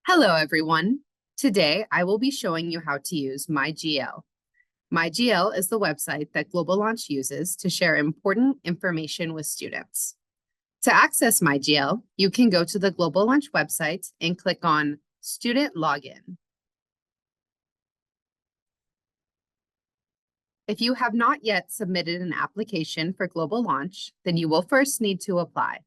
Hello, everyone. Today, I will be showing you how to use MyGL. MyGL is the website that Global Launch uses to share important information with students. To access MyGL, you can go to the Global Launch website and click on Student Login. If you have not yet submitted an application for Global Launch, then you will first need to apply.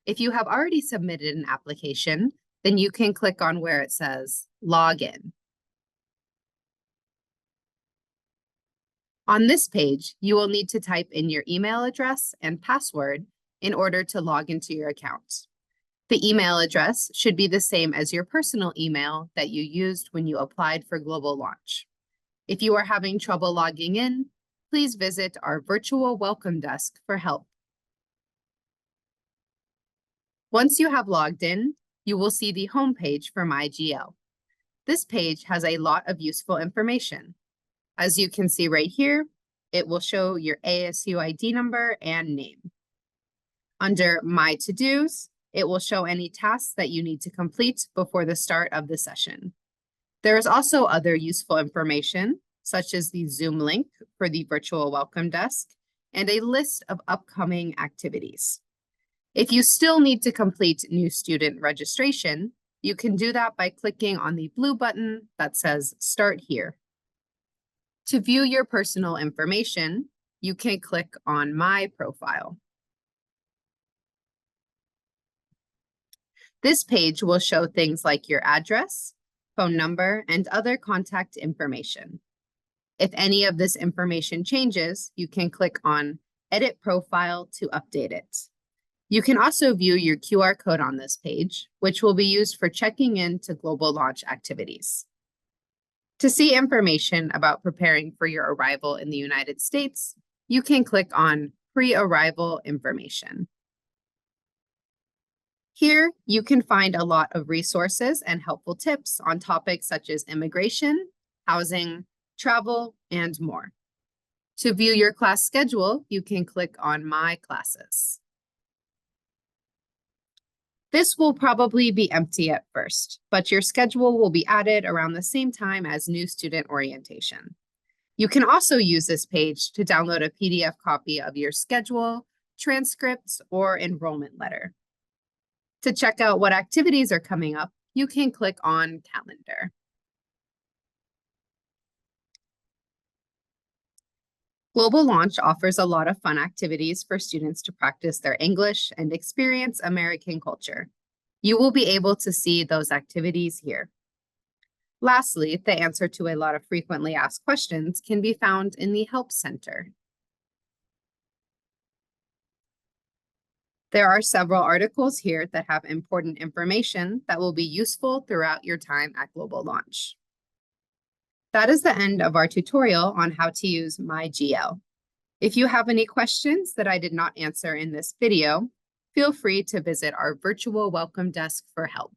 If you have already submitted an application, then you can click on where it says Login. On this page, you will need to type in your email address and password in order to log into your account. The email address should be the same as your personal email that you used when you applied for Global Launch. If you are having trouble logging in, please visit our virtual welcome desk for help. Once you have logged in, you will see the home page for MyGL. This page has a lot of useful information. As you can see right here, it will show your ASU ID number and name. Under My To-Dos, it will show any tasks that you need to complete before the start of the session. There is also other useful information, such as the Zoom link for the virtual welcome desk and a list of upcoming activities. If you still need to complete new student registration, you can do that by clicking on the blue button that says Start Here. To view your personal information, you can click on My Profile. This page will show things like your address, phone number, and other contact information. If any of this information changes, you can click on Edit Profile to update it. You can also view your QR code on this page, which will be used for checking in to Global Launch activities. To see information about preparing for your arrival in the United States, you can click on Pre-Arrival Information. Here, you can find a lot of resources and helpful tips on topics such as immigration, housing, travel, and more. To view your class schedule, you can click on My Classes. This will probably be empty at first, but your schedule will be added around the same time as new student orientation. You can also use this page to download a PDF copy of your schedule, transcripts, or enrollment letter. To check out what activities are coming up, you can click on Calendar. Global Launch offers a lot of fun activities for students to practice their English and experience American culture. You will be able to see those activities here. Lastly, the answer to a lot of frequently asked questions can be found in the Help Center. There are several articles here that have important information that will be useful throughout your time at Global Launch. That is the end of our tutorial on how to use MyGL. If you have any questions that I did not answer in this video, feel free to visit our virtual welcome desk for help.